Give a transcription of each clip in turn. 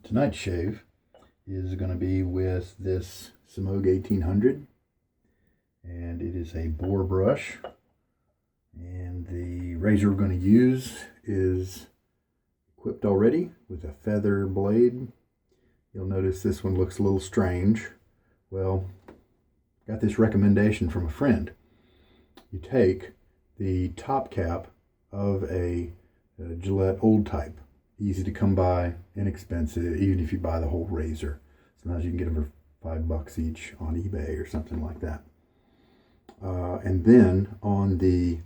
Tonight's shave is going to be with this Semogue 1800, and it is a Boar brush, and the razor we're going to use is equipped already with a feather blade. You'll notice this one looks a little strange. Well, got this recommendation from a friend. You take the top cap of a Gillette old type, easy to come by, inexpensive, even if you buy the whole razor. Sometimes you can get them for $5 each on eBay or something like that. And then on the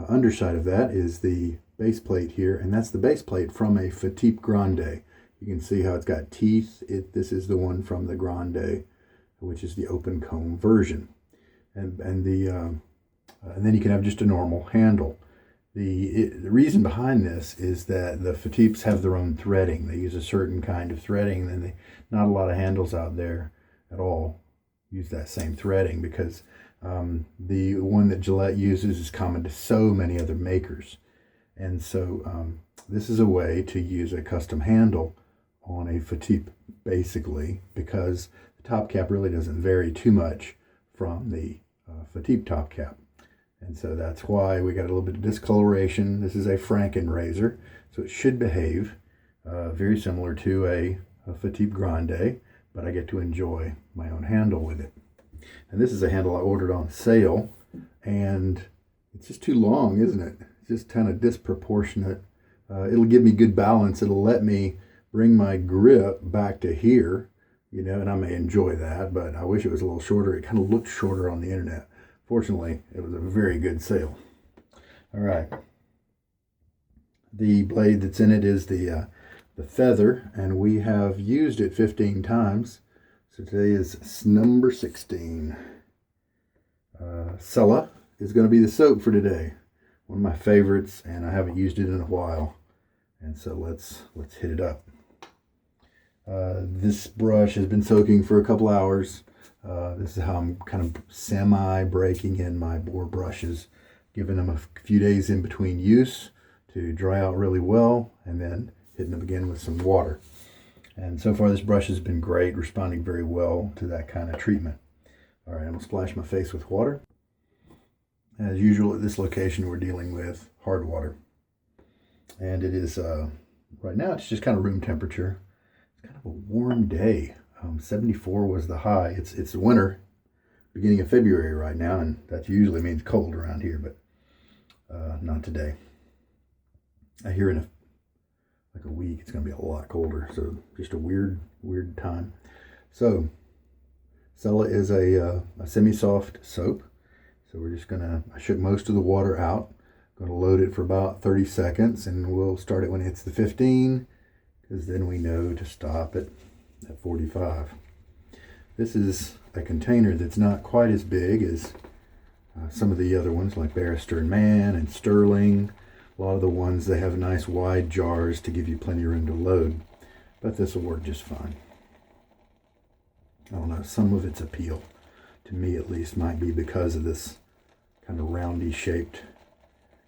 underside of that is the base plate here, and that's the base plate from a Fatip Grande. You can see how it's got teeth. This is the one from the Grande, which is the open comb version. And then you can have just a normal handle. The reason behind this is that the Fatips have their own threading. They use a certain kind of threading, and not a lot of handles out there at all use that same threading, because the one that Gillette uses is common to so many other makers. And so this is a way to use a custom handle on a Fatip, basically, because the top cap really doesn't vary too much from the Fatip top cap. And so that's why we got a little bit of discoloration. This is a FrankenRazor, so it should behave very similar to a Fatip Grande, but I get to enjoy my own handle with it. And this is a handle I ordered on sale, and it's just too long, isn't it? It's just kind of disproportionate. It'll give me good balance. It'll let me bring my grip back to here, and I may enjoy that, but I wish it was a little shorter. It kind of looked shorter on the internet. Fortunately, it was a very good sale. All right. The blade that's in it is the feather, and we have used it 15 times. So today is number 16. Cella is going to be the soap for today. One of my favorites, and I haven't used it in a while. And so let's hit it up. This brush has been soaking for a couple hours. This is how I'm kind of semi-breaking in my Boar brushes, giving them a few days in between use to dry out really well, and then hitting them again with some water. And so far this brush has been great, responding very well to that kind of treatment. All right, I'm going to splash my face with water. As usual at this location, we're dealing with hard water. And it is, right now it's just kind of room temperature. It's kind of a warm day. 74 was the high. It's winter, beginning of February right now, and that usually means cold around here, but not today. I hear in like a week it's going to be a lot colder, so just a weird time. So Cella is a semi-soft soap, so we're just I shook most of the water out. Going to load it for about 30 seconds, and we'll start it when it hits the 15, because then we know to stop it at 45. This is a container that's not quite as big as some of the other ones, like Barrister and Man and Sterling. A lot of the ones, they have nice wide jars to give you plenty of room to load, but this will work just fine. I don't know, some of its appeal, to me at least, might be because of this kind of roundy shaped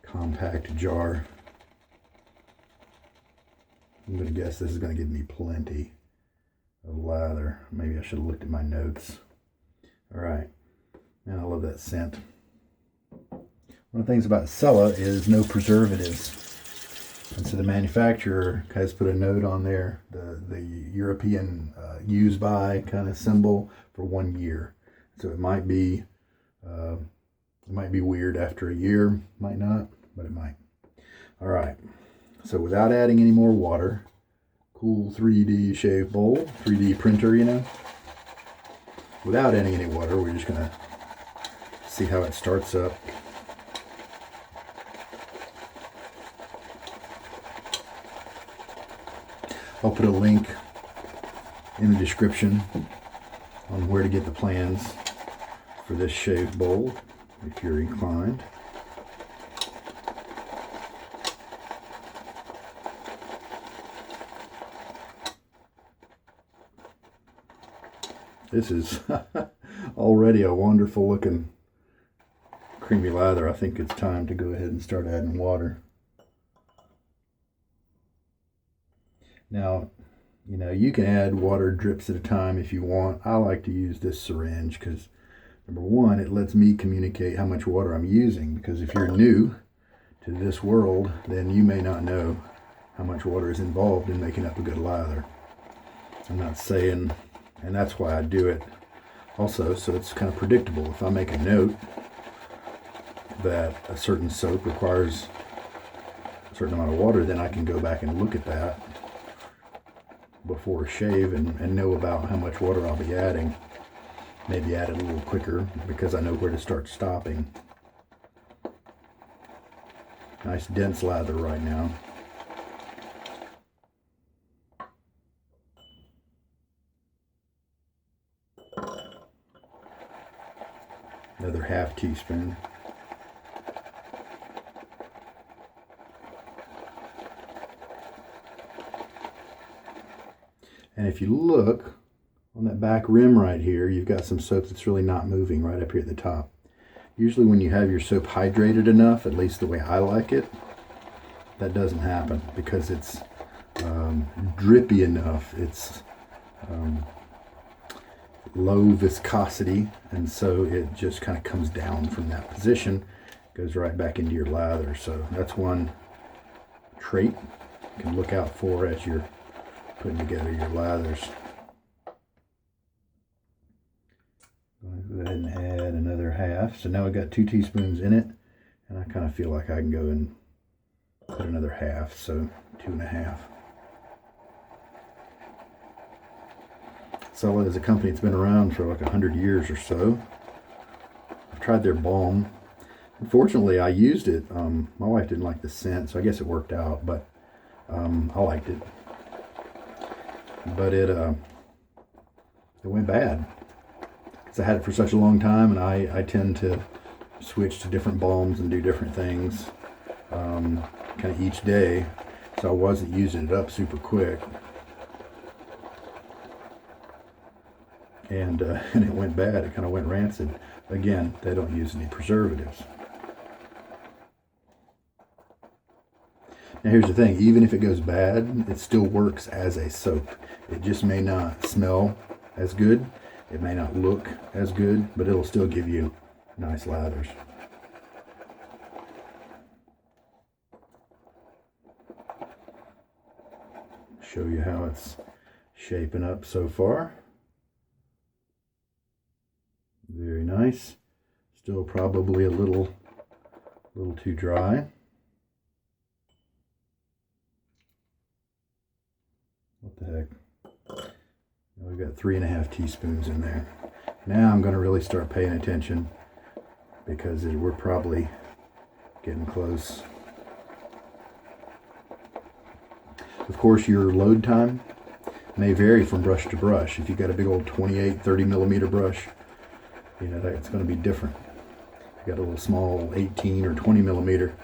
compact jar. I'm going to guess this is going to give me plenty of lather. Maybe I should have looked at my notes. All right, man, I love that scent. One of the things about Cella is no preservatives, and so the manufacturer has put a note on there, the European use by kind of symbol, for 1 year. So it might be weird after a year, might not, but it might. All right, so without adding any more water, cool 3D shave bowl, 3D printer, without adding any water, we're just gonna see how it starts up. I'll put a link in the description on where to get the plans for this shave bowl, if you're inclined. This is already a wonderful looking creamy lather. I think it's time to go ahead and start adding water. Now, You know, you can add water drips at a time if you want. I like to use this syringe because, number one, it lets me communicate how much water I'm using, because if you're new to this world, then you may not know how much water is involved in making up a good lather. I'm not saying, and that's why I do it also, so it's kind of predictable. If I make a note that a certain soap requires a certain amount of water, then I can go back and look at that before a shave and know about how much water I'll be adding. Maybe add it a little quicker because I know where to start stopping. Nice dense lather right now. Another half teaspoon. And if you look on that back rim right here, you've got some soap that's really not moving right up here at the top. Usually when you have your soap hydrated enough, at least the way I like it, that doesn't happen because it's drippy enough. It's low viscosity, and so it just kind of comes down from that position, goes right back into your lather. So that's one trait you can look out for as you're putting together your lathers. I'm going to go ahead and add another half. So now I've got 2 teaspoons in it, and I kind of feel like I can go and put another half, so 2.5. Cella is a company that's been around for like 100 years or so. I've tried their balm. Unfortunately, I used it. My wife didn't like the scent, so I guess it worked out, but I liked it. But it went bad because I had it for such a long time, and I tend to switch to different balms and do different things kind of each day, so I wasn't using it up super quick. And it went bad. It kind of went rancid. Again, they don't use any preservatives. Now here's the thing, even if it goes bad, it still works as a soap. It just may not smell as good, it may not look as good, but it'll still give you nice lathers. Show you how it's shaping up so far. Very nice. Still probably a little too dry. What the heck? Now we've got 3.5 teaspoons in there. Now I'm going to really start paying attention because we're probably getting close. Of course, your load time may vary from brush to brush. If you've got a big old 28, 30 millimeter brush, you know, that's going to be different. If you've got a little small 18 or 20 millimeter,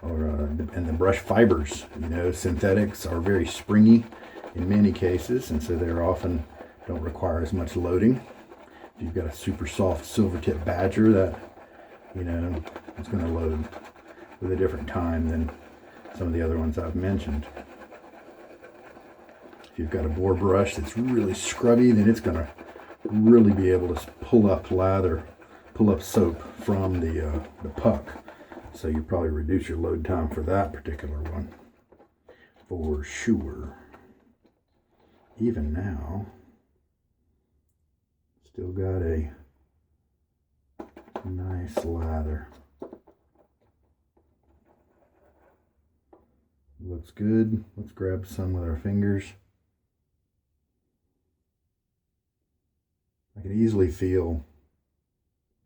and the brush fibers, you know, synthetics are very springy in many cases, and so they're often don't require as much loading. If you've got a super soft silver tip badger, that, you know, it's going to load with a different time than some of the other ones I've mentioned. If you've got a Boar brush that's really scrubby, then it's going to really be able to pull up soap from the puck. So you probably reduce your load time for that particular one, for sure. Even now, still got a nice lather. Looks good. Let's grab some with our fingers. I can easily feel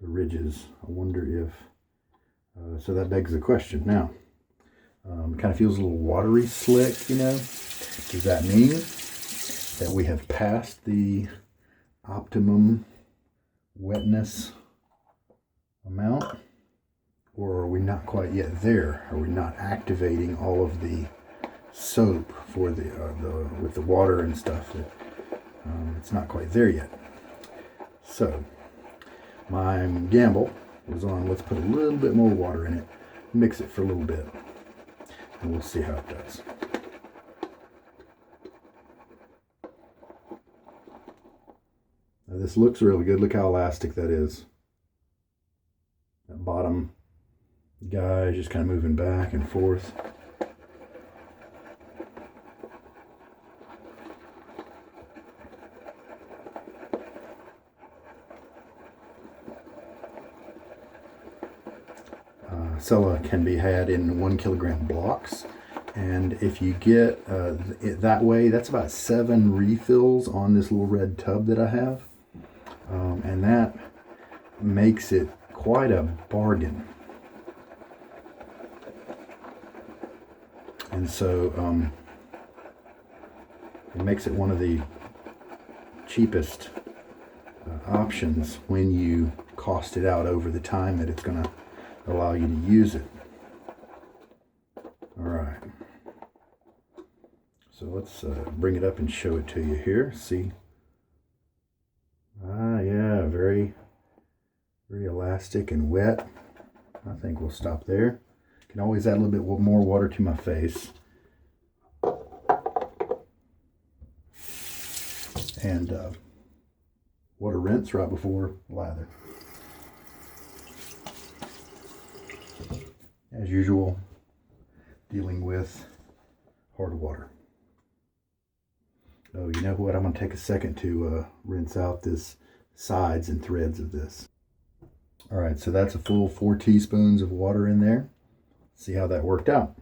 the ridges. I wonder if, so that begs the question now. It kind of feels a little watery slick, you know. Does that mean that we have passed the optimum wetness amount? Or are we not quite yet there? Are we not activating all of the soap for with the water and stuff? It's not quite there yet. So my gamble was on, let's put a little bit more water in it, mix it for a little bit, and we'll see how it does. This looks really good. Look how elastic that is. That bottom guy is just kind of moving back and forth. Cella can be had in 1 kilogram blocks, and if you get it that way, that's about 7 refills on this little red tub that I have, and that makes it quite a bargain. And so it makes it one of the cheapest options when you cost it out over the time that it's going to allow you to use it. All right, so let's bring it up and show it to you here. See, yeah, very elastic and wet. I think we'll stop there. Can always add a little bit more water to my face, and water rinse right before lather. As usual, dealing with hard water. Oh, you know what? I'm going to take a second to rinse out this sides and threads of this. All right, so that's a full 4 teaspoons of water in there. See how that worked out.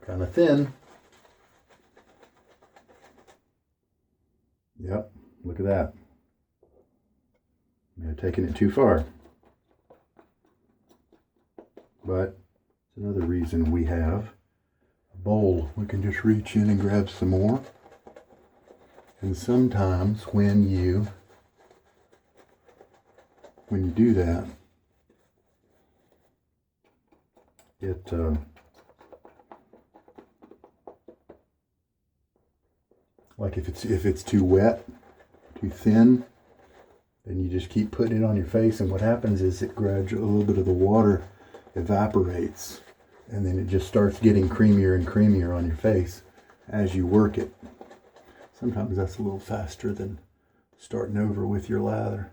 Kind of thin. Yep, look at that. May have taken it too far. But it's another reason we have a bowl. We can just reach in and grab some more. And sometimes when you do that, it like if it's too wet, too thin, then you just keep putting it on your face, and what happens is it gradually, a little bit of the water evaporates, and then it just starts getting creamier and creamier on your face as you work it. Sometimes that's a little faster than starting over with your lather.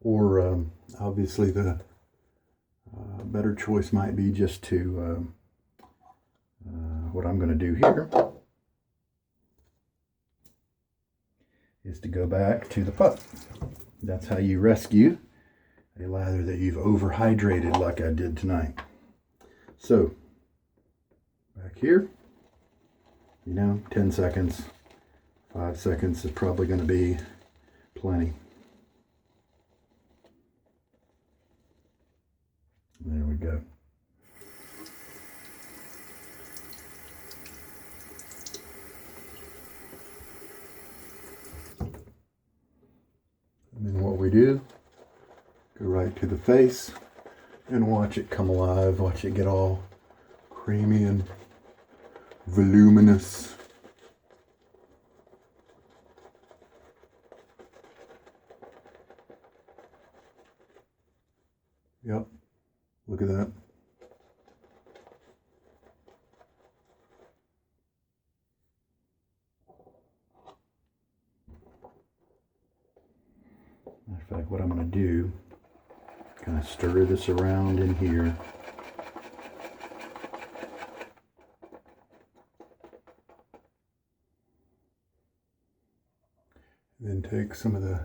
Or obviously the better choice might be just to, what I'm going to do here is to go back to the pup. That's how you rescue a lather that you've overhydrated like I did tonight. So, back here, 10 seconds, 5 seconds is probably going to be plenty. There we go. And then what we do, go right to the face and watch it come alive, watch it get all creamy and voluminous. Yep, look at that. Matter of fact, what I'm going to do, kind of stir this around in here. Then take some of the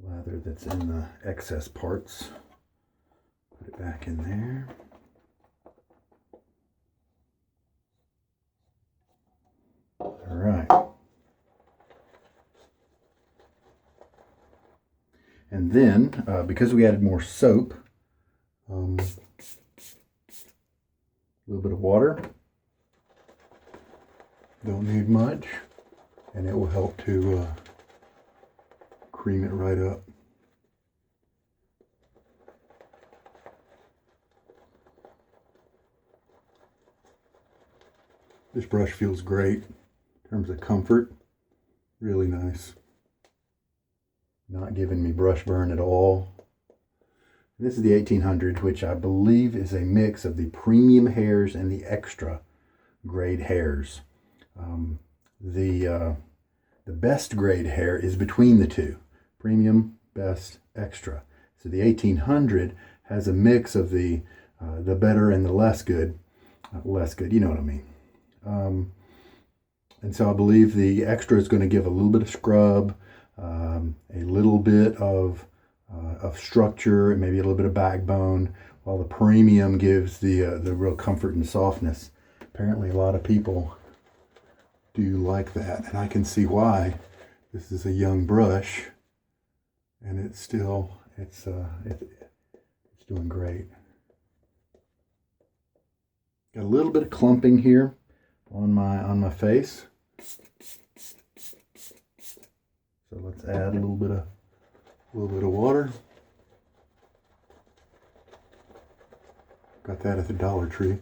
lather that's in the excess parts, put it back in there. All right. And then, because we added more soap, a little bit of water, don't need much, and it will help to cream it right up. This brush feels great in terms of comfort, really nice. Not giving me brush burn at all. This is the 1800, which I believe is a mix of the premium hairs and the extra grade hairs. The best grade hair is between the two, premium, best, extra. So the 1800 has a mix of the better and the less good. Less good, you know what I mean. And so I believe the extra is going to give a little bit of scrub, a little bit of structure, and maybe a little bit of backbone, while the premium gives the real comfort and softness. Apparently a lot of people do like that, and I can see why. This is a young brush, and it's doing great. Got a little bit of clumping here on my face, so let's add a little bit of water. Got that at the Dollar Tree.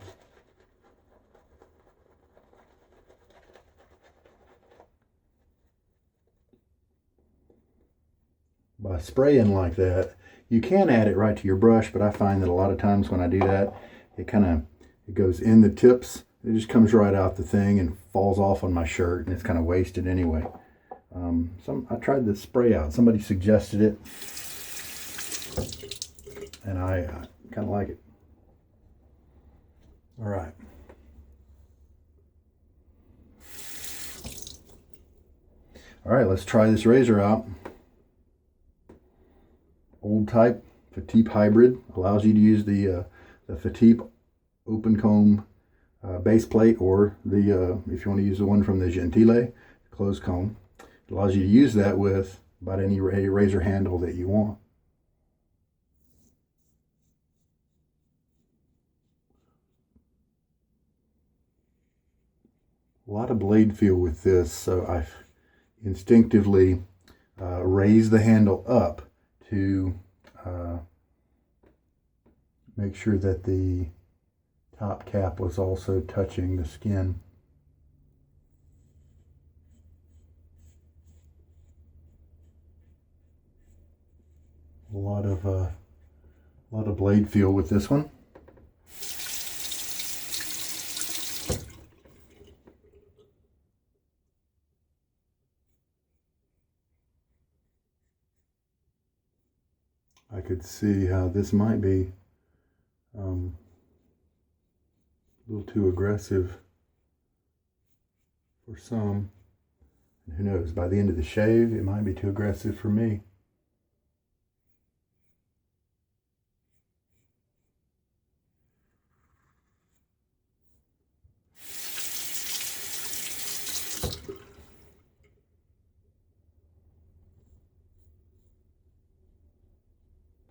By spraying like that, you can add it right to your brush, but I find that a lot of times when I do that, it goes in the tips. It just comes right out the thing and falls off on my shirt, and it's kind of wasted anyway. I tried the spray out. Somebody suggested it, and I kind of like it. All right. All right, let's try this razor out. Old type Fatip hybrid, allows you to use the Fatip open comb base plate, or if you want to use the one from the Gillette closed comb. It allows you to use that with about any razor handle that you want. A lot of blade feel with this, so I instinctively raise the handle up to make sure that the top cap was also touching the skin. A lot of blade feel with this one. I could see how this might be a little too aggressive for some. And who knows, by the end of the shave, it might be too aggressive for me.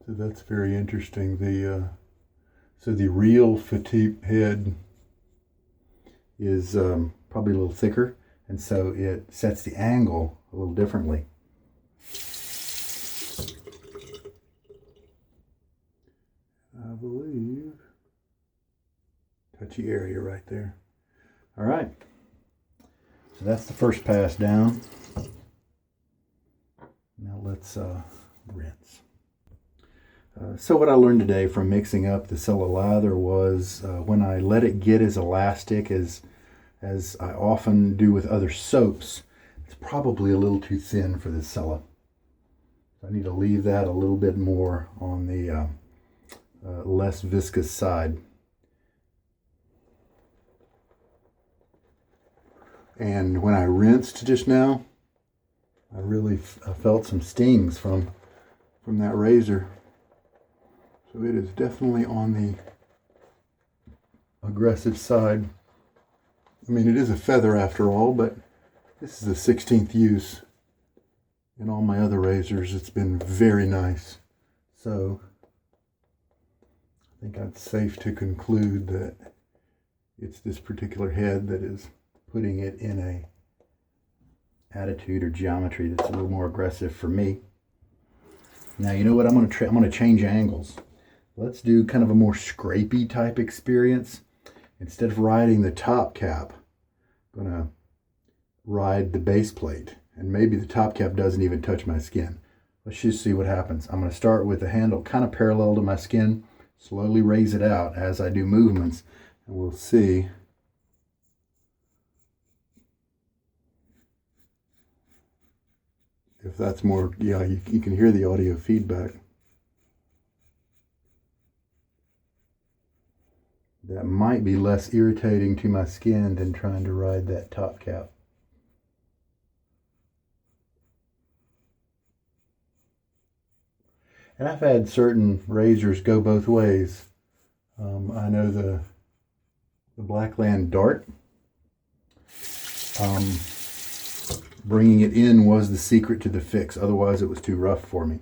So that's very interesting. So the real Fatip head is probably a little thicker, and so it sets the angle a little differently. I believe touchy area right there. All right, so that's the first pass down. Now let's rinse. So what I learned today from mixing up the Cella Lather was when I let it get as elastic as I often do with other soaps, it's probably a little too thin for this Cella. I need to leave that a little bit more on the less viscous side. And when I rinsed just now, I really felt some stings from that razor. So it is definitely on the aggressive side. I mean, it is a feather after all, but this is the 16th use. In all my other razors, it's been very nice. So I think it's safe to conclude that it's this particular head that is putting it in a attitude or geometry that's a little more aggressive for me. Now, you know what? I'm going to change angles. Let's do kind of a more scrapey type experience. Instead of riding the top cap, I'm going to ride the base plate. And maybe the top cap doesn't even touch my skin. let's just see what happens. I'm going to start with the handle kind of parallel to my skin, slowly raise it out as I do movements, and we'll see if that's more, yeah, you can hear the audio feedback. That might be less irritating to my skin than trying to ride that top cap. And I've had certain razors go both ways. I know the Blackland Dart, bringing it in was the secret to the fix. Otherwise, it was too rough for me.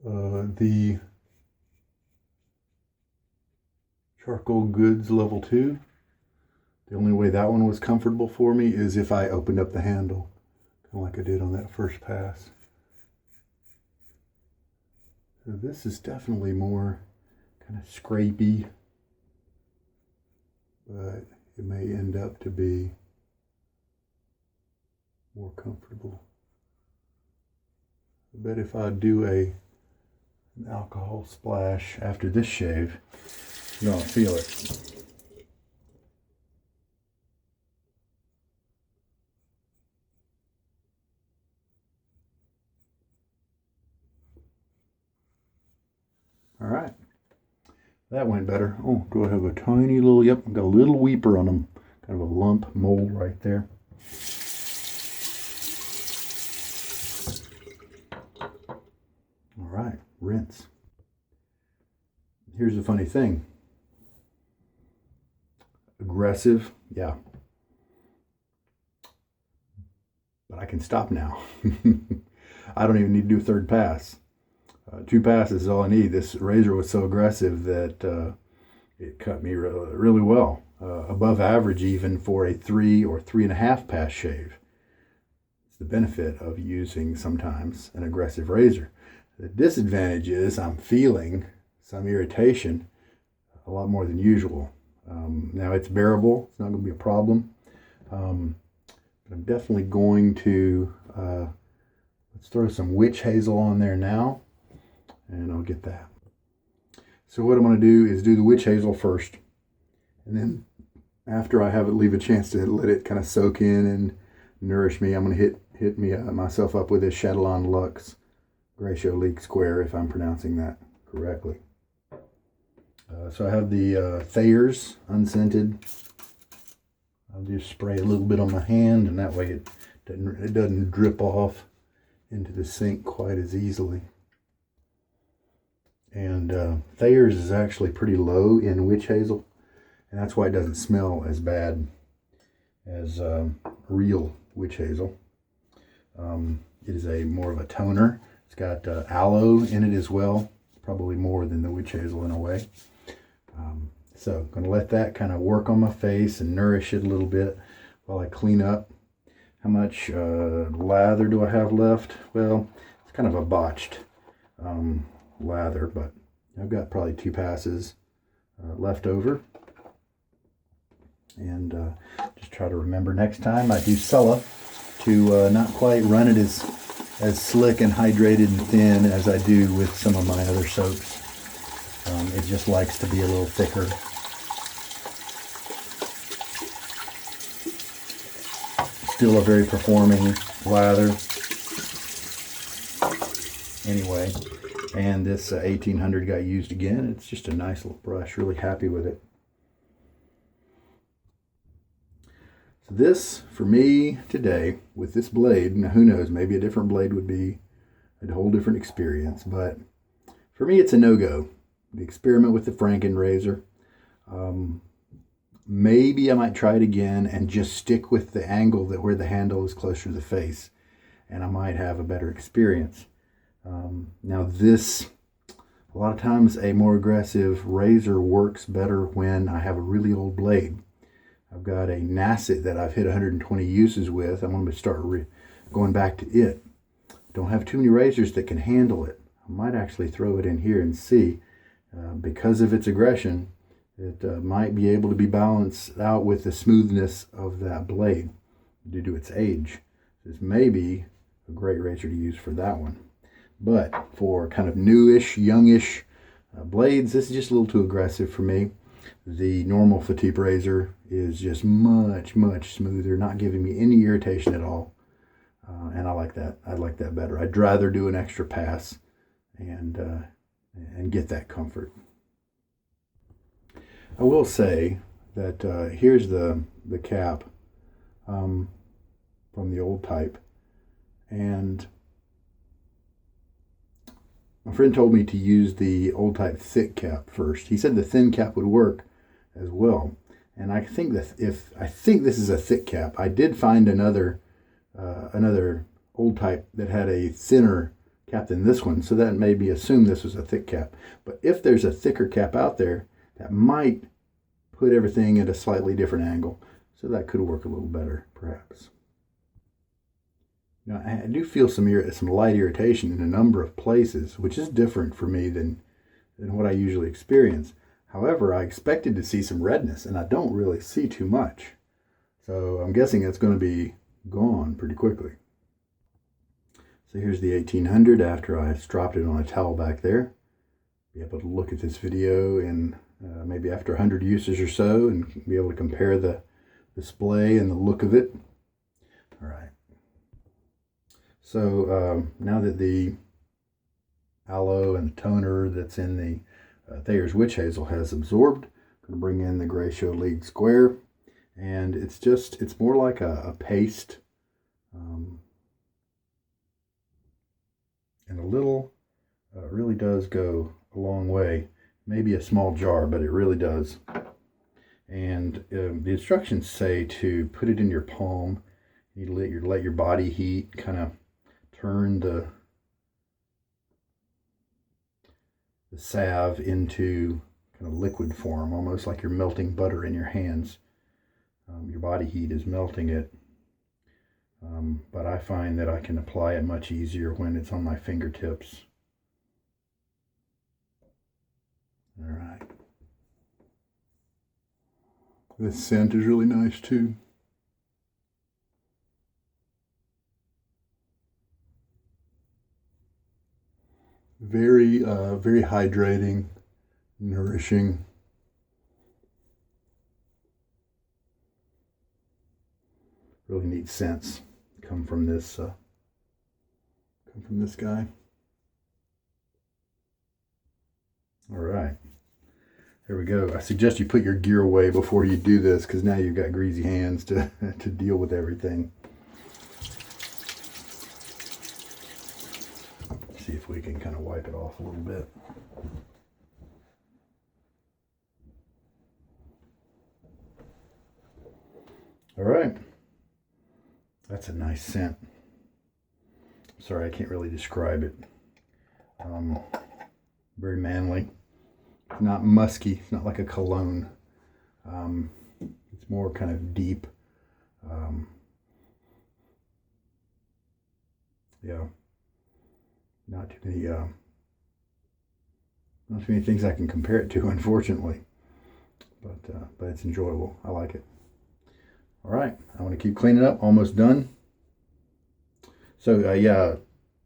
The Charcoal Goods Level 2, the only way that one was comfortable for me is if I opened up the handle, kind of like I did on that first pass. So this is definitely more kind of scrapey, but it may end up to be more comfortable. I bet if I do an alcohol splash after this shave, you're gonna feel it. All right, that went better. Oh, do I have a tiny little, yep, I've got a little weeper on them, kind of a lump mole right there. All right, rinse. Here's the funny thing. Aggressive, yeah. But I can stop now. I don't even need to do a third pass. 2 passes is all I need. This razor was so aggressive that it cut me really well. Above average even for a 3 or 3.5 pass shave. It's the benefit of using sometimes an aggressive razor. The disadvantage is I'm feeling some irritation a lot more than usual. Now it's bearable, it's not going to be a problem. But I'm definitely going to, let's throw some witch hazel on there now, and I'll get that. So what I'm going to do is do the witch hazel first, and then after I have it leave a chance to let it kind of soak in and nourish me, I'm going to hit myself up with this Chatillon Luxe Gratiot Leak Square, if I'm pronouncing that correctly. So I have the Thayers Unscented. I'll just spray a little bit on my hand, and that way it doesn't drip off into the sink quite as easily. And Thayers is actually pretty low in witch hazel, and that's why it doesn't smell as bad as real witch hazel. It is more of a toner. It's got aloe in it as well, probably more than the witch hazel in a way. So I'm going to let that kind of work on my face and nourish it a little bit while I clean up. How much lather do I have left? Well, it's kind of a botched lather, but I've got probably 2 passes left over. And just try to remember next time I do Cella to not quite run it as slick and hydrated and thin as I do with some of my other soaps. It just likes to be a little thicker. Still a very performing lather. Anyway, and this 1800 got used again. It's just a nice little brush. Really happy with it. So this, for me today, with this blade, now who knows, maybe a different blade would be a whole different experience, but for me it's a no-go. The experiment with the FrankenRazor. Maybe I might try it again and just stick with the angle where the handle is closer to the face, and I might have a better experience. Now this, a lot of times a more aggressive razor works better when I have a really old blade. I've got a Nasset that I've hit 120 uses with. I'm going to start going back to it. Don't have too many razors that can handle it. I might actually throw it in here and see. Because of its aggression, it might be able to be balanced out with the smoothness of that blade due to its age. This may be a great razor to use for that one. But for kind of newish, youngish blades, this is just a little too aggressive for me. The normal Fatip razor is just much, much smoother, not giving me any irritation at all. And I like that. I like that better. I'd rather do an extra pass and get that comfort. I will say that here's the cap from the old type, and my friend told me to use the old type thick cap first. He said the thin cap would work as well, and I think that I think this is a thick cap. I did find another old type that had a thinner cap than this one, so that made me assume this was a thick cap. But if there's a thicker cap out there, that might put everything at a slightly different angle, so that could work a little better, perhaps. Now, I do feel some light irritation in a number of places, which is different for me than what I usually experience. However, I expected to see some redness, and I don't really see too much. So I'm guessing it's going to be gone pretty quickly. So here's the 1800 after I stropped it on a towel back there. Be able to look at this video in maybe after 100 uses or so and be able to compare the display and the look of it. All right. So now that the aloe and the toner that's in the Thayers Witch Hazel has absorbed, I'm going to bring in the Gratiot League Square, and it's more like a paste, and a little really does go a long way. Maybe a small jar, but it really does. And the instructions say to put it in your palm. You let your body heat kind of turn the salve into kind of liquid form, almost like you're melting butter in your hands. Your body heat is melting it. But I find that I can apply it much easier when it's on my fingertips. All right. This scent is really nice too. Very, very hydrating, nourishing. Really neat scents come from this guy. All right, here we go. I suggest you put your gear away before you do this, because now you've got greasy hands to deal with everything. See if we can kind of wipe it off a little bit. All right, that's a nice scent. Sorry, I can't really describe it. Very manly. It's not musky. It's not like a cologne. It's more kind of deep. Yeah. Not too many things I can compare it to, unfortunately. But it's enjoyable. I like it. All right, I want to keep cleaning up. Almost done. So yeah,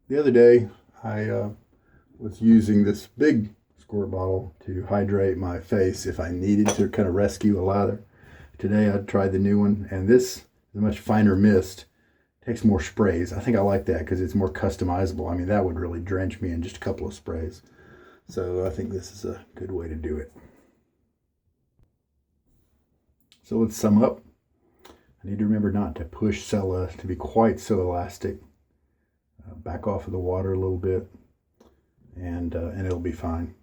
the other day I was using this big squirt bottle to hydrate my face if I needed to kind of rescue a lather. Today I tried the new one, and this is a much finer mist. Takes more sprays. I think I like that because it's more customizable. I mean, that would really drench me in just a couple of sprays. So I think this is a good way to do it. So let's sum up. I need to remember not to push Cella to be quite so elastic. Back off of the water a little bit, and it'll be fine.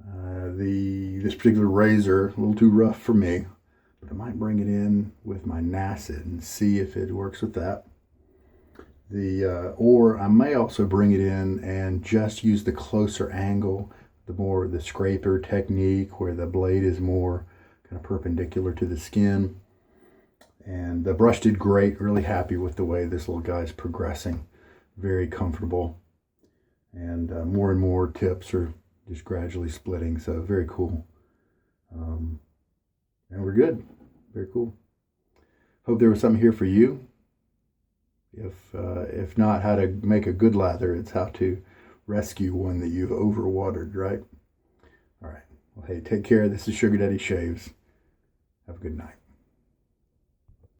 This particular razor, a little too rough for me, but I might bring it in with my Nacid and see if it works with that. Or I may also bring it in and just use the closer angle, the scraper technique, where the blade is more kind of perpendicular to the skin. And the brush did great. Really happy with the way this little guy is progressing. Very comfortable. And more and more tips are just gradually splitting. So very cool. And we're good. Very cool. Hope there was something here for you. If not how to make a good lather, it's how to rescue one that you've overwatered, right? All right. Well, hey, take care. This is Sugar Daddy Shaves. Have a good night.